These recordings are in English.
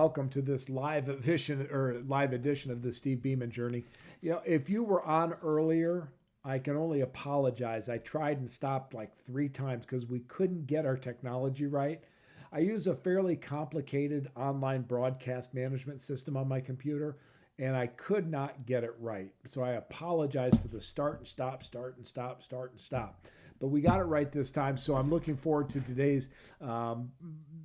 welcome to this live edition of the Steve Beaman Journey. If you were on earlier, I can only apologize. I tried and stopped like 3 times because we couldn't get our technology right. I use a fairly complicated online broadcast management system on my computer, and I could not get it right. So I apologize for the start and stop, start and stop, start and stop. But we got it right this time, so I'm looking forward to today's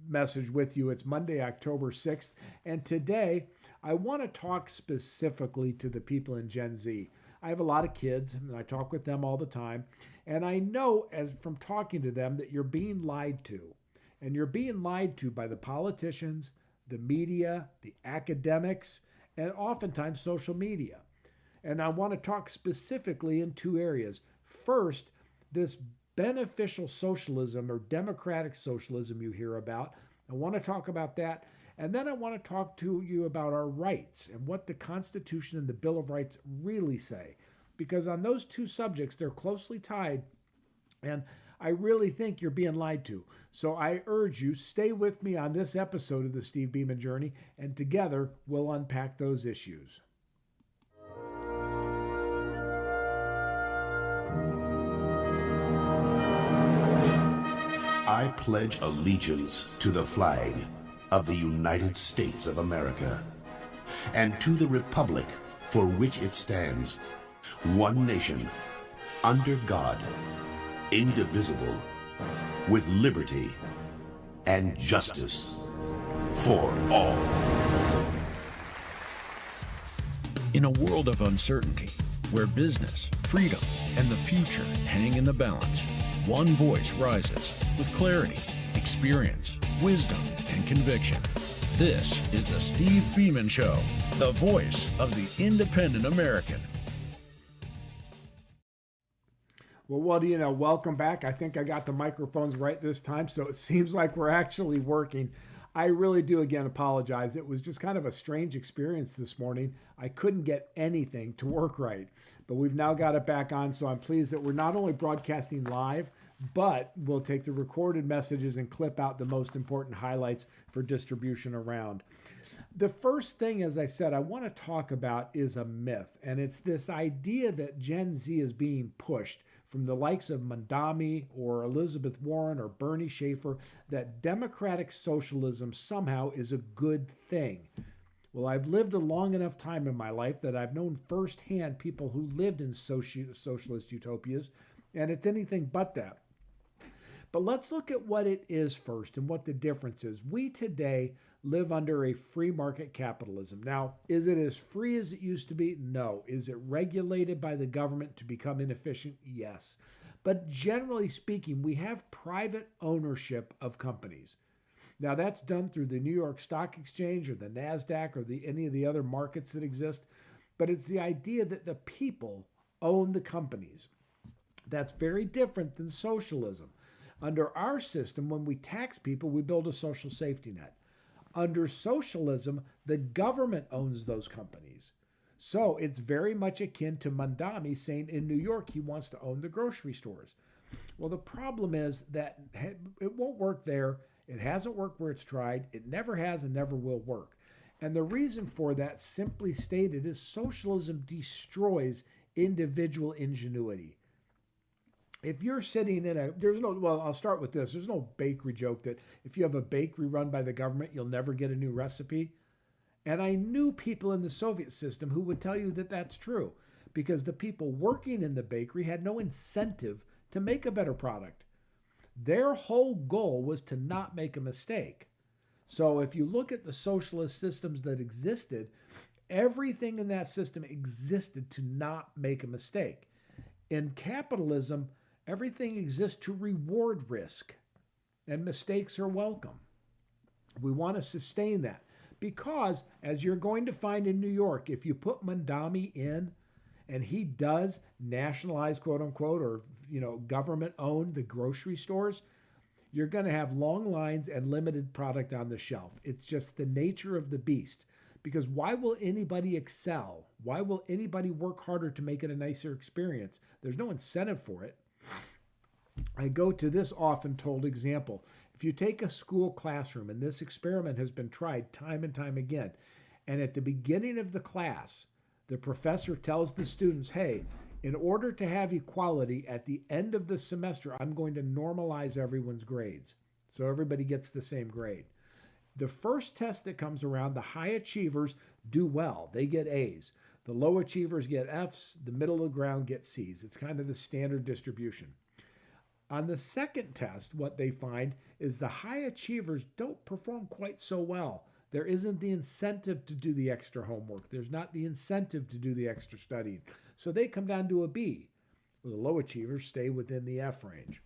message with you. It's Monday, October 6th, and today I want to talk specifically to the people in Gen Z. I have a lot of kids, and I talk with them all the time, and I know from talking to them that you're being lied to. And you're being lied to by the politicians, the media, the academics, and oftentimes social media. And I want to talk specifically in 2 areas. First, this beneficial socialism or democratic socialism you hear about. I want to talk about that. And then I want to talk to you about our rights and what the Constitution and the Bill of Rights really say. Because on those 2 subjects, they're closely tied. And I really think you're being lied to. So I urge you, stay with me on this episode of the Steve Beaman Journey, and together we'll unpack those issues. I pledge allegiance to the flag of the United States of America and to the republic for which it stands, one nation, under God, indivisible, with liberty and justice for all. In a world of uncertainty, where business, freedom, and the future hang in the balance, one voice rises with clarity, experience, wisdom, and conviction. This is the Steve Beaman Show, the voice of the independent American. Well, what do you know? Welcome back. I think I got the microphones right this time, so it seems like we're actually working. I really do, again, apologize. It was just kind of a strange experience this morning. I couldn't get anything to work right, but we've now got it back on, so I'm pleased that we're not only broadcasting live, but we'll take the recorded messages and clip out the most important highlights for distribution around. The first thing, as I said, I want to talk about is a myth, and it's this idea that Gen Z is being pushed from the likes of Mondami or Elizabeth Warren or Bernie Schaefer, that democratic socialism somehow is a good thing. Well, I've lived a long enough time in my life that I've known firsthand people who lived in socialist utopias, and it's anything but that. But let's look at what it is first and what the difference is. We today live under a free market capitalism. Now, is it as free as it used to be? No. Is it regulated by the government to become inefficient? Yes. But generally speaking, we have private ownership of companies. Now, that's done through the New York Stock Exchange or the NASDAQ or any of the other markets that exist. But it's the idea that the people own the companies. That's very different than socialism. Under our system, when we tax people, we build a social safety net. Under socialism, the government owns those companies. So it's very much akin to Mondami saying in New York he wants to own the grocery stores. Well, the problem is that it won't work there. It hasn't worked where it's tried. It never has and never will work. And the reason for that, simply stated, is socialism destroys individual ingenuity. If you're sitting in I'll start with this. There's no bakery joke that if you have a bakery run by the government, you'll never get a new recipe. And I knew people in the Soviet system who would tell you that that's true because the people working in the bakery had no incentive to make a better product. Their whole goal was to not make a mistake. So if you look at the socialist systems that existed, everything in that system existed to not make a mistake. In capitalism, everything exists to reward risk, and mistakes are welcome. We want to sustain that because, as you're going to find in New York, if you put Mondami in and he does nationalize, quote unquote, or government owned the grocery stores, you're going to have long lines and limited product on the shelf. It's just the nature of the beast. Because why will anybody excel? Why will anybody work harder to make it a nicer experience? There's no incentive for it. I go to this often told example. If If you take a school classroom, and this experiment has been tried time and time again, and at the beginning of the class, the professor tells the students, hey, in order to have equality at the end of the semester, I'm going to normalize everyone's grades. So everybody gets the same grade. The first test that comes around, the high achievers do well. They get A's. The low achievers get F's. The middle of the ground get C's. It's kind of the standard distribution. On the second test, what they find is the high achievers don't perform quite so well. There isn't the incentive to do the extra homework. There's not the incentive to do the extra studying. So they come down to a B. The low achievers stay within the F range.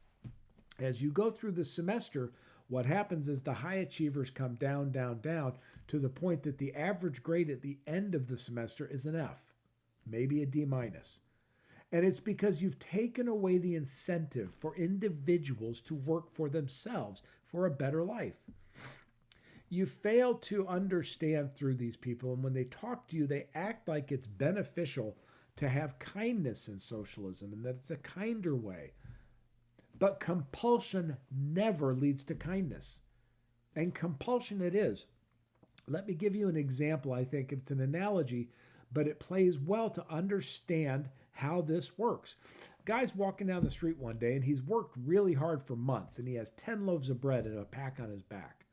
As you go through the semester, what happens is the high achievers come down, down, down to the point that the average grade at the end of the semester is an F, maybe a D minus. And it's because you've taken away the incentive for individuals to work for themselves for a better life. You fail to understand through these people, and when they talk to you, they act like it's beneficial to have kindness in socialism and that it's a kinder way. But compulsion never leads to kindness. And compulsion it is. Let me give you an example. I think it's an analogy, but it plays well to understand how this works. Guy's walking down the street one day and he's worked really hard for months and he has 10 loaves of bread and a pack on his back.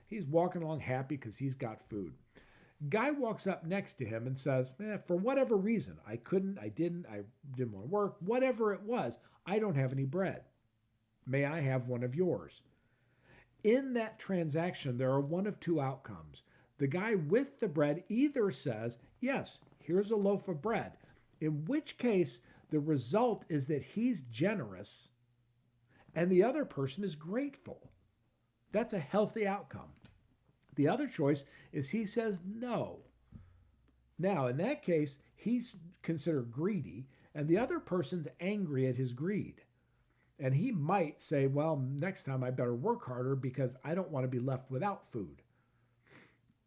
He's walking along happy because he's got food. Guy walks up next to him and says, for whatever reason, I didn't want to work, whatever it was, I don't have any bread. May I have one of yours? In that transaction, there are one of two outcomes. The guy with the bread either says, yes, here's a loaf of bread, in which case the result is that he's generous and the other person is grateful. That's a healthy outcome. The other choice is he says no. Now, in that case, he's considered greedy and the other person's angry at his greed. And he might say, well, next time I better work harder because I don't want to be left without food.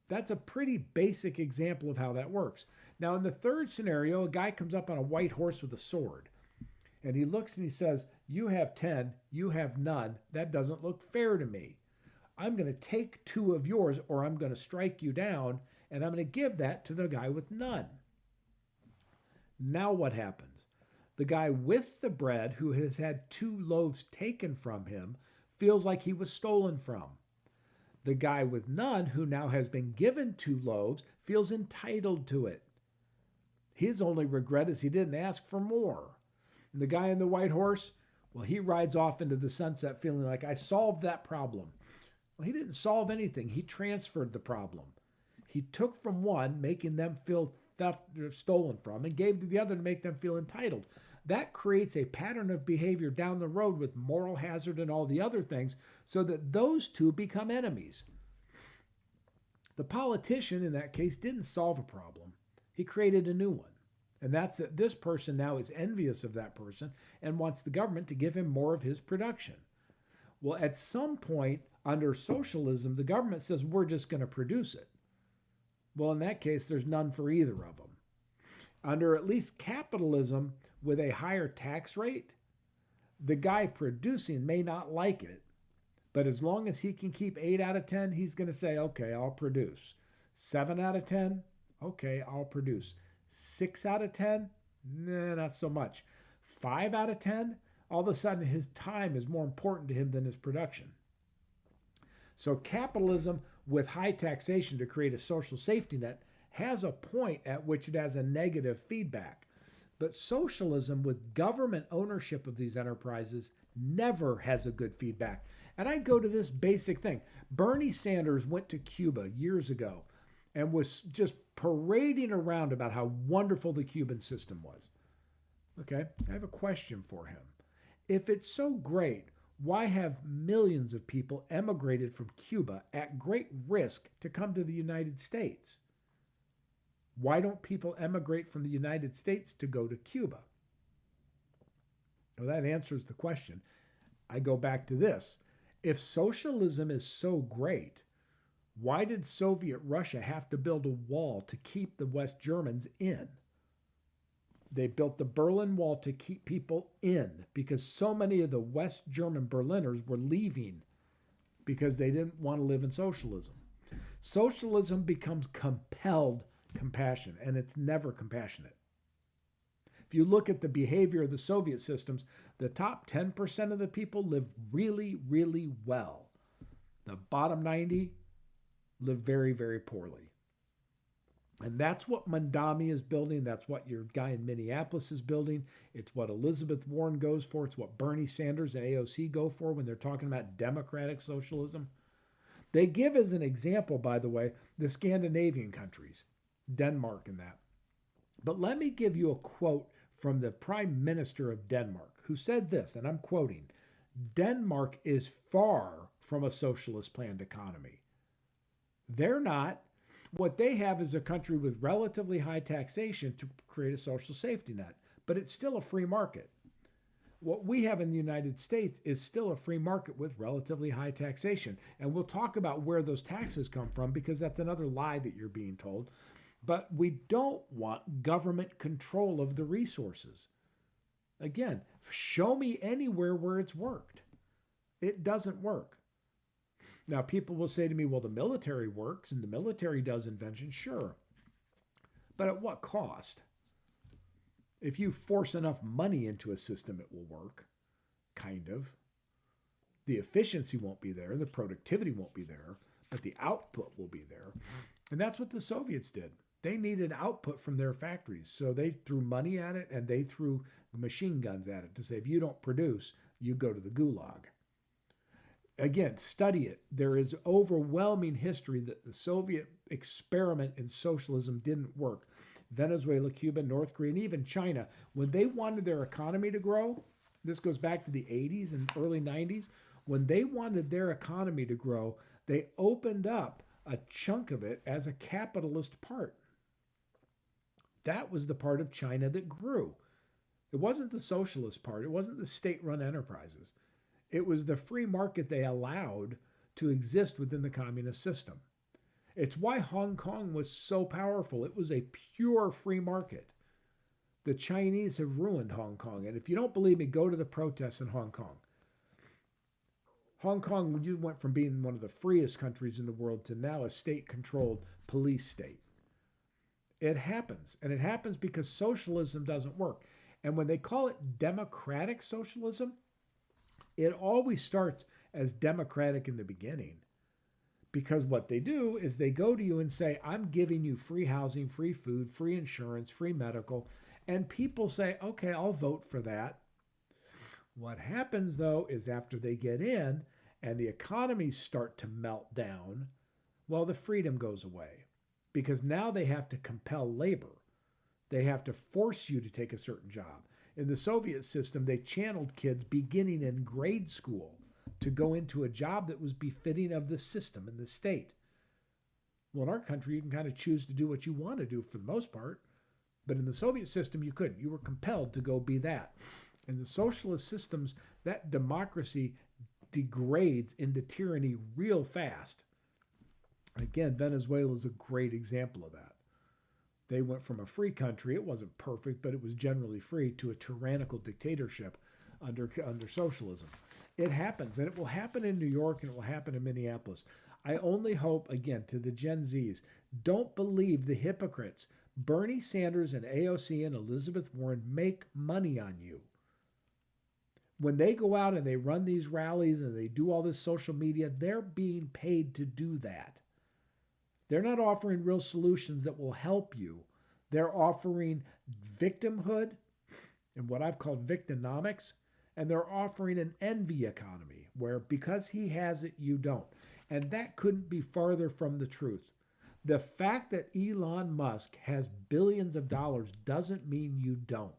That's a pretty basic example of how that works. Now, in the third scenario, a guy comes up on a white horse with a sword. And he looks and he says, you have 10, you have none. That doesn't look fair to me. I'm going to take 2 of yours or I'm going to strike you down and I'm going to give that to the guy with none. Now what happens? The guy with the bread who has had 2 loaves taken from him feels like he was stolen from. The guy with none who now has been given 2 loaves feels entitled to it. His only regret is he didn't ask for more. And the guy on the white horse, well, he rides off into the sunset feeling like I solved that problem. Well, he didn't solve anything. He transferred the problem. He took from one, making them feel stolen from, and gave to the other to make them feel entitled. That creates a pattern of behavior down the road with moral hazard and all the other things so that those two become enemies. The politician in that case didn't solve a problem. He created a new one. And that's that this person now is envious of that person and wants the government to give him more of his production. Well, at some point under socialism, the government says we're just going to produce it. Well, in that case, there's none for either of them. Under at least capitalism with a higher tax rate, the guy producing may not like it, but as long as he can keep 8 out of 10, he's going to say, okay, I'll produce. 7 out of 10, okay, I'll produce. 6 out of 10, nah, not so much. 5 out of 10, all of a sudden his time is more important to him than his production. So capitalism with high taxation to create a social safety net has a point at which it has a negative feedback. But socialism with government ownership of these enterprises never has a good feedback. And I go to this basic thing. Bernie Sanders went to Cuba years ago and was just parading around about how wonderful the Cuban system was. Okay, I have a question for him. If it's so great, why have millions of people emigrated from Cuba at great risk to come to the United States? Why don't people emigrate from the United States to go to Cuba? Well, that answers the question. I go back to this. If socialism is so great, why did Soviet Russia have to build a wall to keep the West Germans in? They built the Berlin Wall to keep people in because so many of the West German Berliners were leaving because they didn't want to live in socialism. Socialism becomes compelled compassion, and it's never compassionate. If you look at the behavior of the Soviet systems, the top 10% of the people live really, really well. The bottom 90 live very, very poorly. And that's what Mandami is building. That's what your guy in Minneapolis is building. It's what Elizabeth Warren goes for. It's what Bernie Sanders and AOC go for when they're talking about democratic socialism. They give as an example, by the way, the Scandinavian countries, Denmark and that. But let me give you a quote from the Prime Minister of Denmark, who said this, and I'm quoting, "Denmark is far from a socialist planned economy." They're not. What they have is a country with relatively high taxation to create a social safety net, but it's still a free market. What we have in the United States is still a free market with relatively high taxation. And we'll talk about where those taxes come from because that's another lie that you're being told. But we don't want government control of the resources. Again, show me anywhere where it's worked. It doesn't work. Now, people will say to me, well, the military works and the military does invention. Sure. But at what cost? If you force enough money into a system, it will work. Kind of. The efficiency won't be there. The productivity won't be there. But the output will be there. And that's what the Soviets did. They needed output from their factories. So they threw money at it and they threw machine guns at it to say, if you don't produce, you go to the gulag. Again, study it. There is overwhelming history that the Soviet experiment in socialism didn't work. Venezuela, Cuba, North Korea, and even China, when they wanted their economy to grow, this goes back to the 80s and early 90s, when they wanted their economy to grow, they opened up a chunk of it as a capitalist part. That was the part of China that grew. It wasn't the socialist part. It wasn't the state-run enterprises. It was the free market they allowed to exist within the communist system. It's why Hong Kong was so powerful. It was a pure free market. The Chinese have ruined Hong Kong. And if you don't believe me, go to the protests in Hong Kong. Hong Kong, you went from being one of the freest countries in the world to now a state-controlled police state. It happens. And it happens because socialism doesn't work. And when they call it democratic socialism, it always starts as democratic in the beginning. Because what they do is they go to you and say, I'm giving you free housing, free food, free insurance, free medical. And people say, okay, I'll vote for that. What happens, though, is after they get in and the economies start to melt down, well, the freedom goes away. Because now they have to compel labor. They have to force you to take a certain job. In the Soviet system, they channeled kids beginning in grade school to go into a job that was befitting of the system and the state. Well, in our country, you can kind of choose to do what you want to do for the most part. But in the Soviet system, you couldn't. You were compelled to go be that. In the socialist systems, that democracy degrades into tyranny real fast. Again, Venezuela is a great example of that. They went from a free country, it wasn't perfect, but it was generally free, to a tyrannical dictatorship under socialism. It happens, and it will happen in New York, and it will happen in Minneapolis. I only hope, again, to the Gen Zs, don't believe the hypocrites. Bernie Sanders and AOC and Elizabeth Warren make money on you. When they go out and they run these rallies and they do all this social media, they're being paid to do that. They're not offering real solutions that will help you. They're offering victimhood and what I've called victinomics, and they're offering an envy economy where because he has it, you don't. And that couldn't be farther from the truth. The fact that Elon Musk has billions of dollars doesn't mean you don't.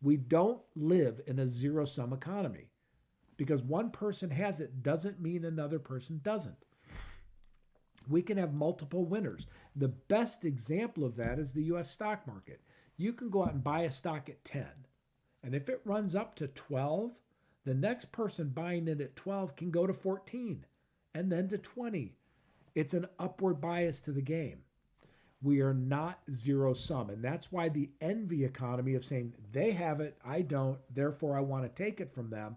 We don't live in a zero-sum economy. Because one person has it doesn't mean another person doesn't. We can have multiple winners. The best example of that is the U.S. stock market. You can go out and buy a stock at 10. And if it runs up to 12, the next person buying it at 12 can go to 14 and then to 20. It's an upward bias to the game. We are not zero sum. And that's why the envy economy of saying they have it, I don't, therefore I want to take it from them,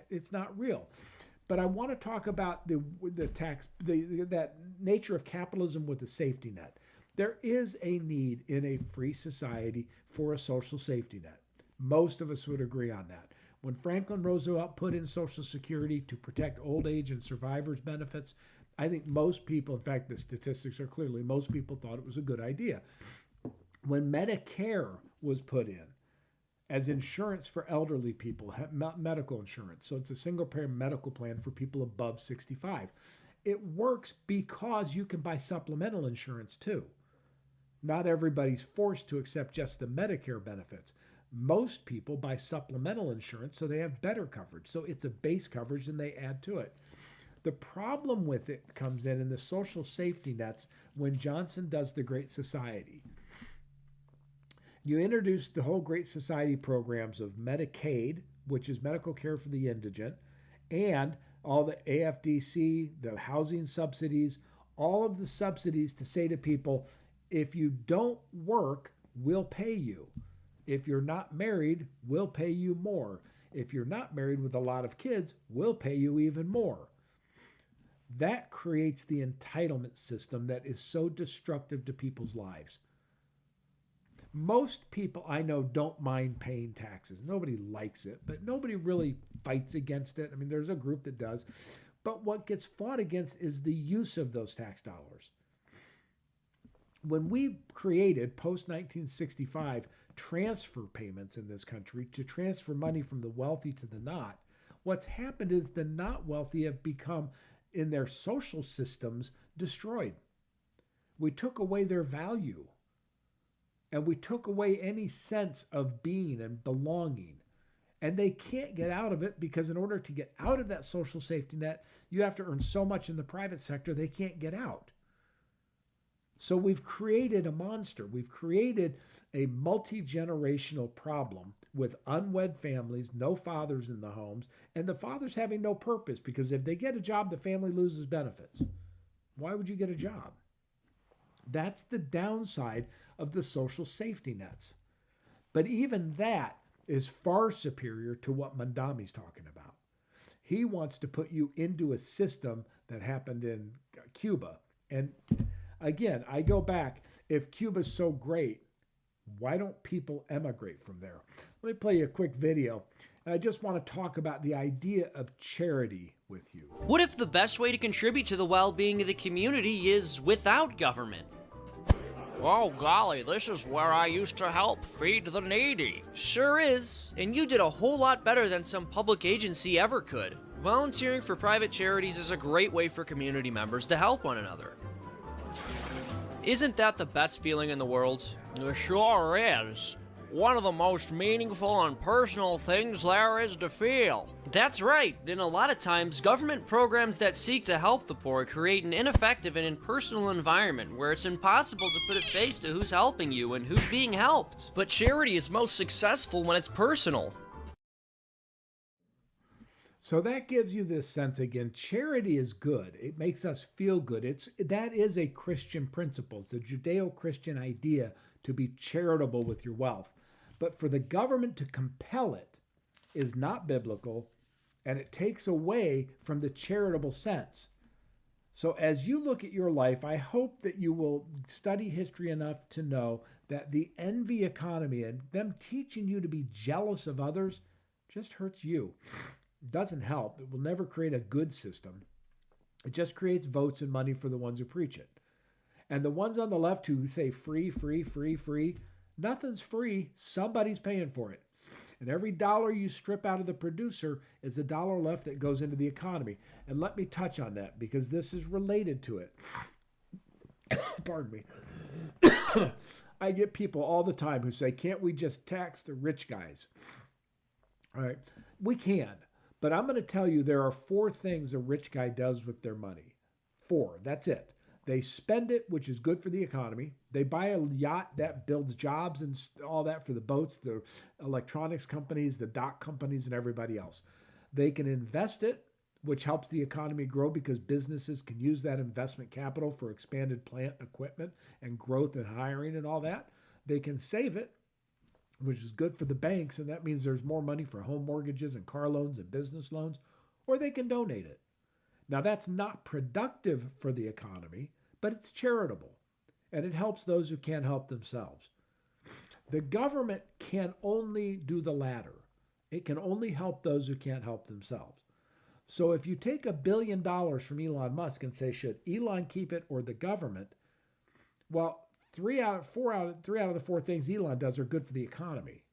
it's not real. But I want to talk about the tax, that nature of capitalism with the safety net. There is a need in a free society for a social safety net. Most of us would agree on that. When Franklin Roosevelt put in Social Security to protect old age and survivors' benefits, I think most people, in fact, the statistics are clearly, most people thought it was a good idea. When Medicare was put in as insurance for elderly people, medical insurance, so it's a single payer medical plan for people above 65, it works because you can buy supplemental insurance too. Not everybody's forced to accept just the Medicare benefits. Most people buy supplemental insurance so they have better coverage. So it's a base coverage and they add to it. The problem with it comes in the social safety nets when Johnson does the Great Society. You introduce the whole Great Society programs of Medicaid, which is medical care for the indigent, and all the AFDC, the housing subsidies, all of the subsidies to say to people, if you don't work, we'll pay you. If you're not married, we'll pay you more. If you're not married with a lot of kids, we'll pay you even more. That creates the entitlement system that is so destructive to people's lives. Most people I know don't mind paying taxes. Nobody likes it, but nobody really fights against it. I mean, there's a group that does. But what gets fought against is the use of those tax dollars. When we created, post-1965, transfer payments in this country to transfer money from the wealthy to the not, what's happened is the not wealthy have become, in their social systems, destroyed. We took away their value. And we took away any sense of being and belonging. And they can't get out of it because in order to get out of that social safety net, you have to earn so much in the private sector, they can't get out. So we've created a monster. We've created a multi-generational problem with unwed families, no fathers in the homes, and the fathers having no purpose because if they get a job, the family loses benefits. Why would you get a job? That's the downside of the social safety nets. But even that is far superior to what Mandami's talking about. He wants to put you into a system that happened in Cuba. And again, I go back, if Cuba's so great, why don't people emigrate from there? Let me play you a quick video. And I just want to talk about the idea of charity with you. What if the best way to contribute to the well-being of the community is without government? Oh golly, this is where I used to help feed the needy. Sure is, and you did a whole lot better than some public agency ever could. Volunteering for private charities is a great way for community members to help one another. Isn't that the best feeling in the world? It sure is. One of the most meaningful and personal things there is to feel. That's right, and a lot of times, government programs that seek to help the poor create an ineffective and impersonal environment where it's impossible to put a face to who's helping you and who's being helped. But charity is most successful when it's personal. So that gives you this sense again, charity is good. It makes us feel good. That is a Christian principle. It's a Judeo-Christian idea to be charitable with your wealth. But for the government to compel it is not biblical, and it takes away from the charitable sense. So as you look at your life, I hope that you will study history enough to know that the envy economy and them teaching you to be jealous of others just hurts you. It doesn't help. It will never create a good system. It just creates votes and money for the ones who preach it. And the ones on the left who say free, free, free, free, nothing's free. Somebody's paying for it. And every dollar you strip out of the producer is a dollar left that goes into the economy. And let me touch on that because this is related to it. Pardon me. I get people all the time who say, can't we just tax the rich guys? All right, we can. But I'm going to tell you there are 4 things a rich guy does with their money. 4, that's it. They spend it, which is good for the economy. They buy a yacht that builds jobs and all that for the boats, the electronics companies, the dock companies, and everybody else. They can invest it, which helps the economy grow because businesses can use that investment capital for expanded plant equipment and growth and hiring and all that. They can save it, which is good for the banks, and that means there's more money for home mortgages and car loans and business loans. or they can donate it. Now, that's not productive for the economy, but it's charitable, and it helps those who can't help themselves. The government can only do the latter. It can only help those who can't help themselves. So if you take $1 billion from Elon Musk and say, should Elon keep it or the government? Well, three out of the four things Elon does are good for the economy.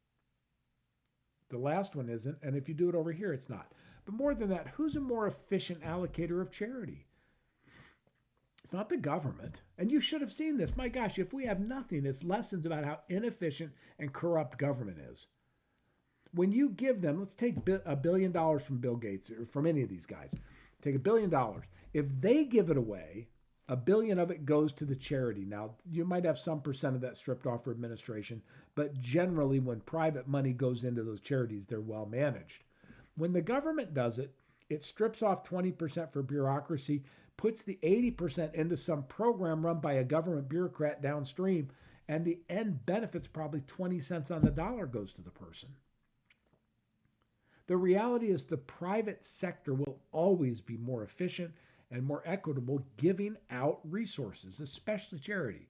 The last one isn't, and if you do it over here, it's not. But more than that, who's a more efficient allocator of charity? It's not the government. And you should have seen this. My gosh, if we have nothing, it's lessons about how inefficient and corrupt government is. When you give them, let's take $1 billion from Bill Gates or from any of these guys. Take $1 billion. If they give it away, $1 billion of it goes to the charity. Now, you might have some percent of that stripped off for administration, but generally when private money goes into those charities, they're well managed. When the government does it, it strips off 20% for bureaucracy, puts the 80% into some program run by a government bureaucrat downstream, and the end benefits, probably 20 cents on the dollar, goes to the person. The reality is the private sector will always be more efficient and more equitable giving out resources, especially charity.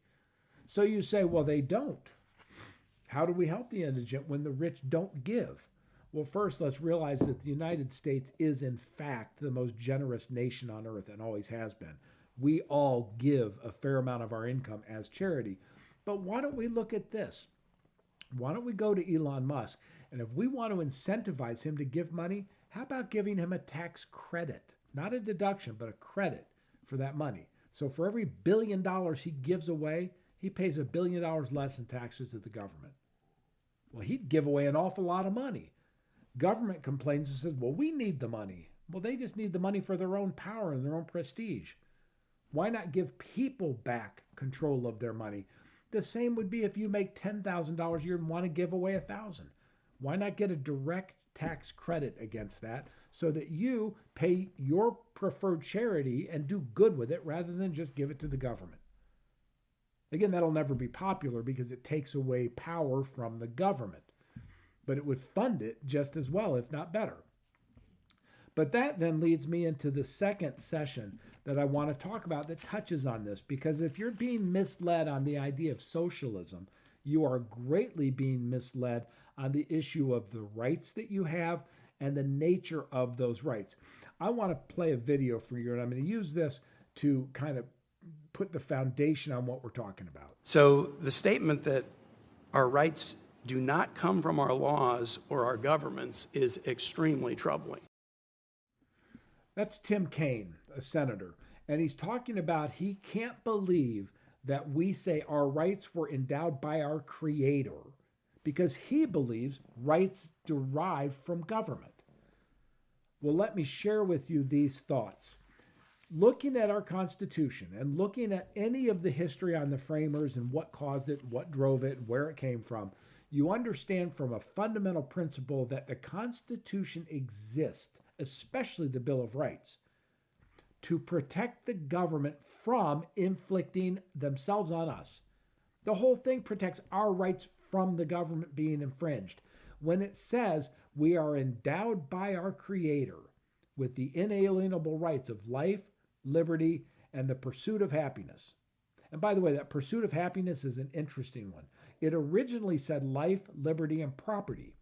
So you say, well, they don't. How do we help the indigent when the rich don't give? Well, first, let's realize that the United States is, in fact, the most generous nation on earth and always has been. We all give a fair amount of our income as charity. But why don't we look at this? Why don't we go to Elon Musk? And if we want to incentivize him to give money, how about giving him a tax credit? Not a deduction, but a credit for that money. So for every $1 billion he gives away, he pays $1 billion less in taxes to the government. Well, he'd give away an awful lot of money. Government complains and says, well, we need the money. Well, they just need the money for their own power and their own prestige. Why not give people back control of their money? The same would be if you make $10,000 a year and want to give away $1,000. Why not get a direct tax credit against that so that you pay your preferred charity and do good with it rather than just give it to the government? Again, that'll never be popular because it takes away power from the government, but it would fund it just as well, if not better. But that then leads me into the second session that I want to talk about that touches on this, because if you're being misled on the idea of socialism, you are greatly being misled on the issue of the rights that you have and the nature of those rights. I want to play a video for you, and I'm going to use this to kind of put the foundation on what we're talking about. So the statement that our rights do not come from our laws or our governments is extremely troubling. That's Tim Kaine, a senator, and he's talking about he can't believe that we say our rights were endowed by our Creator because he believes rights derive from government. Well, let me share with you these thoughts. Looking at our Constitution and looking at any of the history on the framers and what caused it, what drove it, where it came from, you understand from a fundamental principle that the Constitution exists, especially the Bill of Rights, to protect the government from inflicting themselves on us. The whole thing protects our rights from the government being infringed. When it says we are endowed by our Creator with the inalienable rights of life, liberty, and the pursuit of happiness. And by the way, that pursuit of happiness is an interesting one. It originally said life, liberty, and property.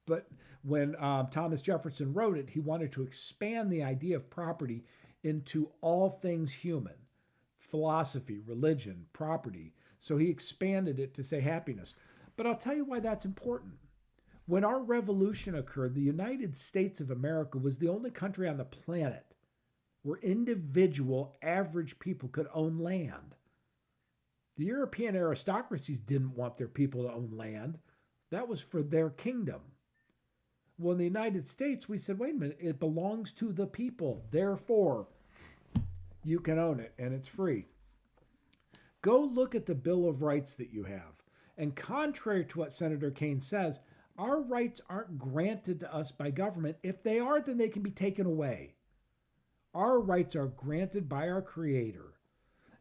But when Thomas Jefferson wrote it, he wanted to expand the idea of property into all things human, philosophy, religion, property. So he expanded it to say happiness. But I'll tell you why that's important. When our revolution occurred, the United States of America was the only country on the planet where individual average people could own land. The European aristocracies didn't want their people to own land. That was for their kingdom. Well, in the United States, we said, wait a minute, it belongs to the people. Therefore, you can own it, and it's free. Go look at the Bill of Rights that you have. And contrary to what Senator Kaine says, our rights aren't granted to us by government. If they are, then they can be taken away. Our rights are granted by our Creator.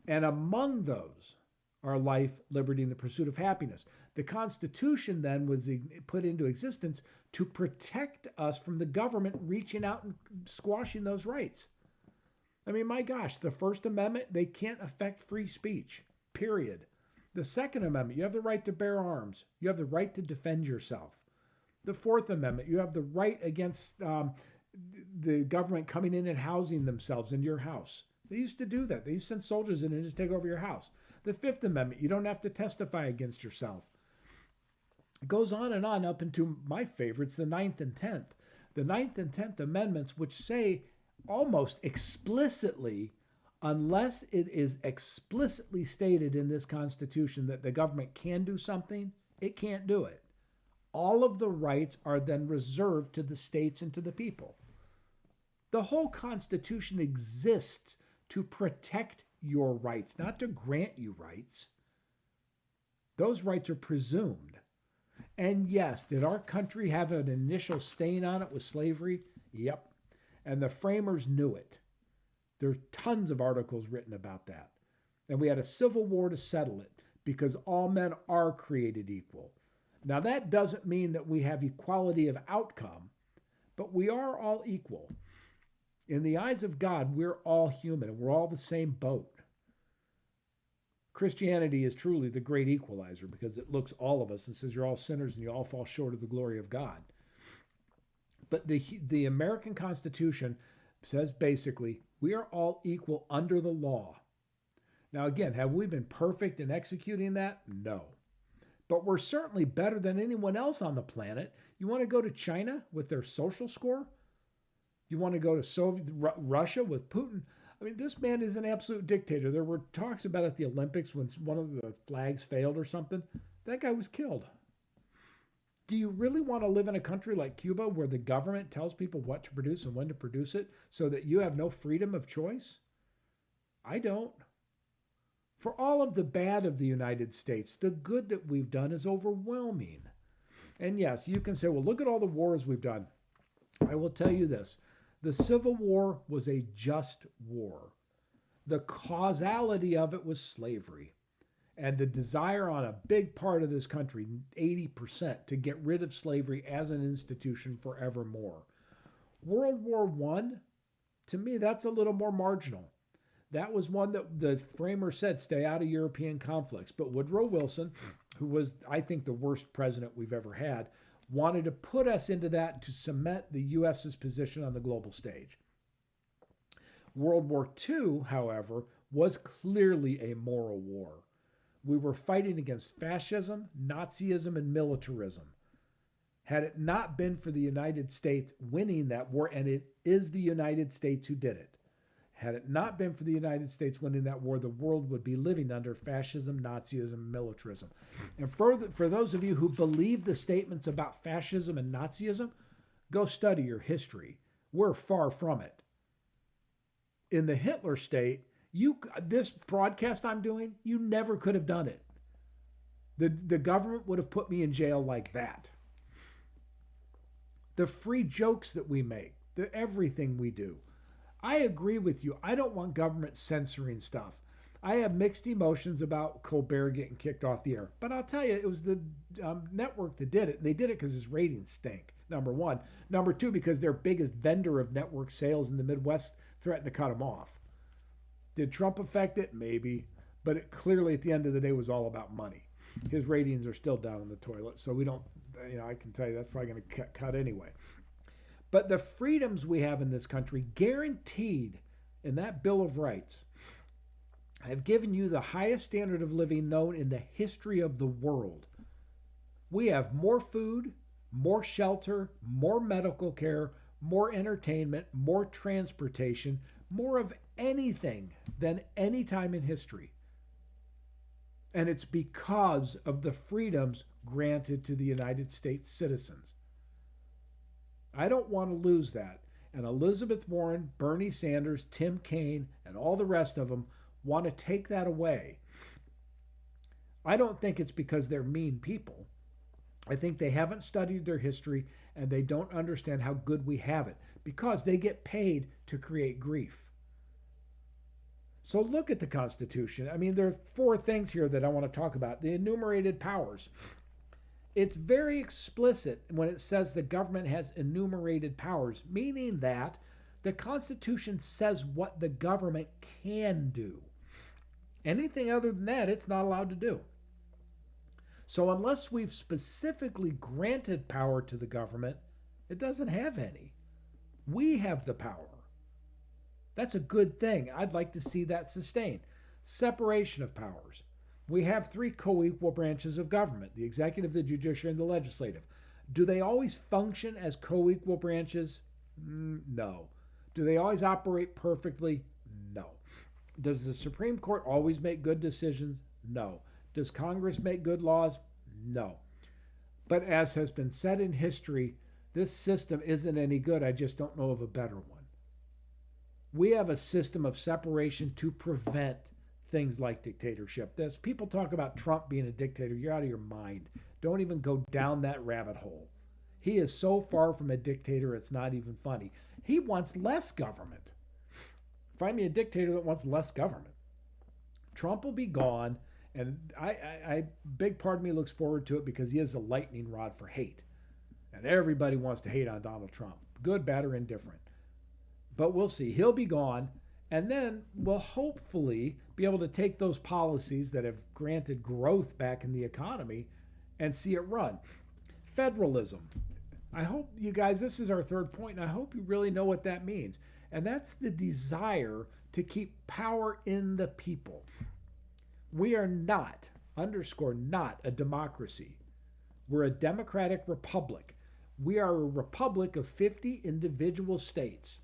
And among those our life, liberty, and the pursuit of happiness. The Constitution then was put into existence to protect us from the government reaching out and squashing those rights. I mean, my gosh, the First Amendment, they can't affect free speech, period. The Second Amendment, you have the right to bear arms. You have the right to defend yourself. The Fourth Amendment, you have the right against the government coming in and housing themselves in your house. They used to do that. They used to send soldiers in and just take over your house. The Fifth Amendment, you don't have to testify against yourself. It goes on and on up into my favorites, the Ninth and Tenth. The Ninth and Tenth Amendments, which say almost explicitly, unless it is explicitly stated in this Constitution that the government can do something, it can't do it. All of the rights are then reserved to the states and to the people. The whole Constitution exists to protect your rights, not to grant you rights. Those rights are presumed. And yes, did our country have an initial stain on it with slavery? Yep. And the framers knew it. There's tons of articles written about that. And we had a civil war to settle it because all men are created equal. Now, that doesn't mean that we have equality of outcome, but we are all equal. In the eyes of God, we're all human and we're all the same boat. Christianity is truly the great equalizer because it looks all of us and says you're all sinners and you all fall short of the glory of God. But the American Constitution says basically we are all equal under the law. Now, again, have we been perfect in executing that? No. But we're certainly better than anyone else on the planet. You want to go to China with their social score? You want to go to Russia with Putin? I mean, this man is an absolute dictator. There were talks about at the Olympics when one of the flags failed or something. That guy was killed. Do you really want to live in a country like Cuba where the government tells people what to produce and when to produce it so that you have no freedom of choice? I don't. For all of the bad of the United States, the good that we've done is overwhelming. And yes, you can say, well, look at all the wars we've done. I will tell you this. The Civil War was a just war. The causality of it was slavery. And the desire on a big part of this country, 80%, to get rid of slavery as an institution forevermore. World War I, to me, that's a little more marginal. That was one that the framers said, stay out of European conflicts. But Woodrow Wilson, who was, I think, the worst president we've ever had, wanted to put us into that to cement the U.S.'s position on the global stage. World War II, however, was clearly a moral war. We were fighting against fascism, Nazism, and militarism. Had it not been for the United States winning that war, and it is the United States who did it, had it not been for the United States winning that war, the world would be living under fascism, Nazism, and militarism. And for those of you who believe the statements about fascism and Nazism, go study your history. We're far from it. In the Hitler state, this broadcast I'm doing, you never could have done it. The government would have put me in jail like that. The free jokes that we make, everything we do. I agree with you. I don't want government censoring stuff. I have mixed emotions about Colbert getting kicked off the air. But I'll tell you, it was the network that did it. They did it because his ratings stink, number one. Number two, because their biggest vendor of network sales in the Midwest threatened to cut him off. Did Trump affect it? Maybe. But it clearly, at the end of the day, was all about money. His ratings are still down in the toilet. So we don't, I can tell you that's probably going to cut anyway. But the freedoms we have in this country, guaranteed in that Bill of Rights, have given you the highest standard of living known in the history of the world. We have more food, more shelter, more medical care, more entertainment, more transportation, more of anything than any time in history. And it's because of the freedoms granted to the United States citizens. I don't want to lose that. And Elizabeth Warren, Bernie Sanders, Tim Kaine, and all the rest of them want to take that away. I don't think it's because they're mean people. I think they haven't studied their history and they don't understand how good we have it because they get paid to create grief. So look at the Constitution. I mean, there are four things here that I want to talk about. The enumerated powers. It's very explicit when it says the government has enumerated powers, meaning that the Constitution says what the government can do. Anything other than that, it's not allowed to do. So unless we've specifically granted power to the government, it doesn't have any. We have the power. That's a good thing. I'd like to see that sustained. Separation of powers. We have three co-equal branches of government, the executive, the judiciary, and the legislative. Do they always function as co-equal branches? No. Do they always operate perfectly? No. Does the Supreme Court always make good decisions? No. Does Congress make good laws? No. But as has been said in history, this system isn't any good. I just don't know of a better one. We have a system of separation to prevent things like dictatorship. There's people talk about Trump being a dictator. You're out of your mind. Don't even go down that rabbit hole. He is so far from a dictator, it's not even funny. He wants less government. Find me a dictator that wants less government. Trump will be gone, and I big part of me looks forward to it because he is a lightning rod for hate. And everybody wants to hate on Donald Trump, good, bad, or indifferent. But we'll see. He'll be gone, and then we'll hopefully be able to take those policies that have granted growth back in the economy and see it run. Federalism. I hope you guys, this is our third point, and I hope you really know what that means. And that's the desire to keep power in the people. We are not, underscore, not a democracy. We're a democratic republic. We are a republic of 50 individual states.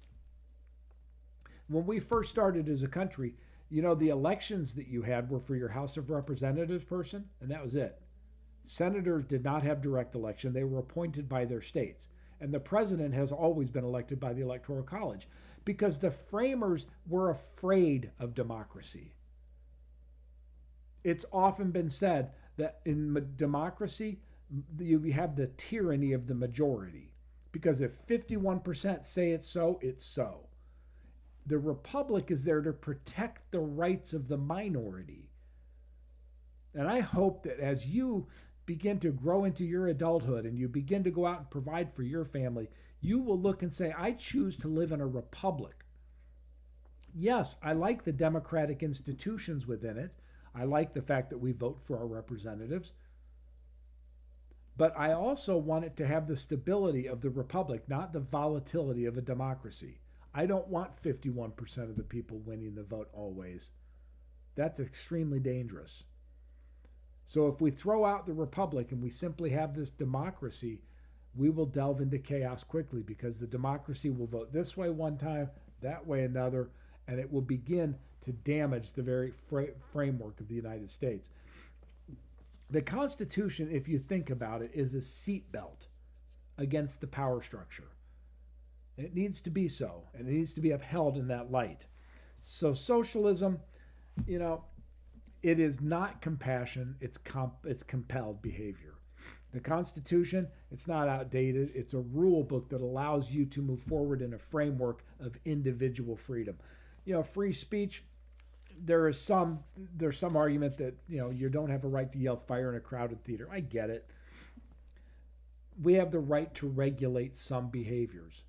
When we first started as a country, you know, the elections that you had were for your House of Representatives person, and that was it. Senators did not have direct election. They were appointed by their states. And the president has always been elected by the Electoral College because the framers were afraid of democracy. It's often been said that in democracy, you have the tyranny of the majority. Because if 51% say it's so, it's so. The republic is there to protect the rights of the minority. And I hope that as you begin to grow into your adulthood and you begin to go out and provide for your family, you will look and say, I choose to live in a republic. Yes, I like the democratic institutions within it. I like the fact that we vote for our representatives. But I also want it to have the stability of the republic, not the volatility of a democracy. I don't want 51% of the people winning the vote always. That's extremely dangerous. So if we throw out the republic and we simply have this democracy, we will delve into chaos quickly because the democracy will vote this way one time, that way another, and it will begin to damage the very framework of the United States. The Constitution, if you think about it, is a seatbelt against the power structure. It needs to be so, and it needs to be upheld in that light. So socialism, you know, it is not compassion, it's compelled behavior. The Constitution, it's not outdated. It's a rule book that allows you to move forward in a framework of individual freedom. You know, free speech, there's some argument that, you know, you don't have a right to yell fire in a crowded theater. I get it. We have the right to regulate some behaviors.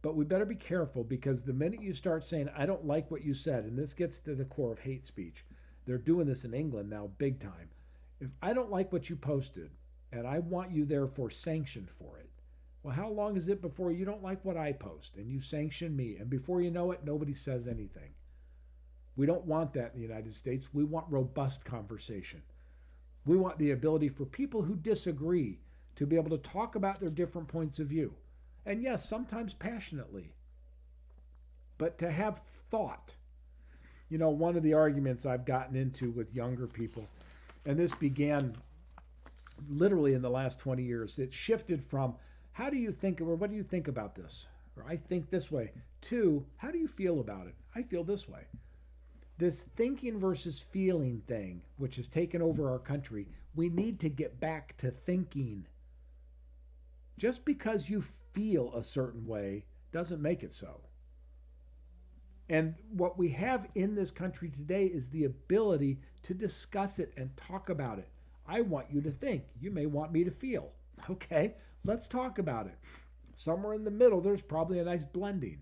But we better be careful because the minute you start saying, I don't like what you said, and this gets to the core of hate speech. They're doing this in England now big time. If I don't like what you posted and I want you therefore sanctioned for it, well, how long is it before you don't like what I post and you sanction me? And before you know it, nobody says anything. We don't want that in the United States. We want robust conversation. We want the ability for people who disagree to be able to talk about their different points of view. And yes, sometimes passionately, but to have thought. You know, one of the arguments I've gotten into with younger people, and this began literally in the last 20 years, it shifted from, how do you think, or what do you think about this? Or I think this way, to, how do you feel about it? I feel this way. This thinking versus feeling thing, which has taken over our country, we need to get back to thinking. Just because you feel a certain way doesn't make it so. And what we have in this country today is the ability to discuss it and talk about it. I want you to think. You may want me to feel. Okay, let's talk about it. Somewhere in the middle, there's probably a nice blending.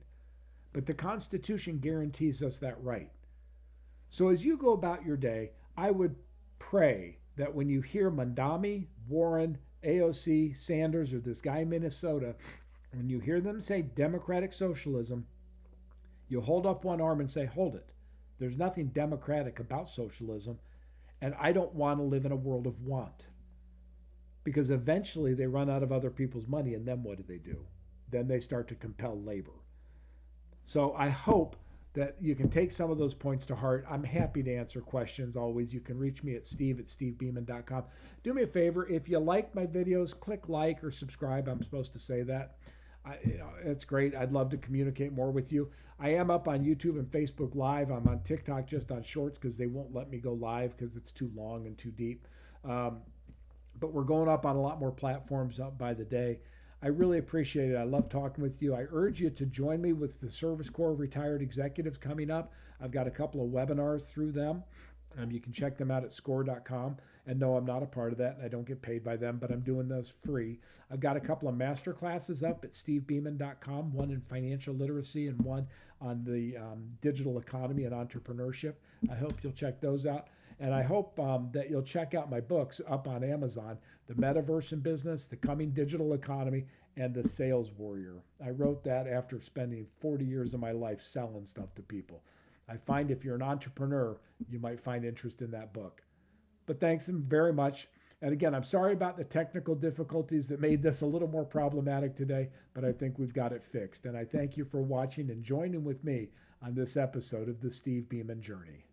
But the Constitution guarantees us that right. So as you go about your day, I would pray that when you hear Mandami, Warren, AOC, Sanders, or this guy in Minnesota, when you hear them say democratic socialism, you hold up one arm and say, hold it. There's nothing democratic about socialism, and I don't want to live in a world of want. Because eventually they run out of other people's money, and then what do? Then they start to compel labor. So I hope that you can take some of those points to heart. I'm happy to answer questions always. You can reach me at steve@stevebeaman.com. Do me a favor, if you like my videos, click like or subscribe. I'm supposed to say that. It's great. I'd love to communicate more with you. I am up on YouTube and Facebook Live. I'm on TikTok just on shorts because they won't let me go live because it's too long and too deep. But we're going up on a lot more platforms up by the day. I really appreciate it. I love talking with you. I urge you to join me with the Service Corps of Retired Executives coming up. I've got a couple of webinars through them. You can check them out at score.com. And no, I'm not a part of that, and I don't get paid by them, but I'm doing those free. I've got a couple of master classes up at stevebeaman.com, one in financial literacy and one on the digital economy and entrepreneurship. I hope you'll check those out. And I hope that you'll check out my books up on Amazon, The Metaverse in Business, The Coming Digital Economy, and The Sales Warrior. I wrote that after spending 40 years of my life selling stuff to people. I find if you're an entrepreneur, you might find interest in that book. But thanks very much. And again, I'm sorry about the technical difficulties that made this a little more problematic today, but I think we've got it fixed. And I thank you for watching and joining with me on this episode of the Steve Beaman Journey.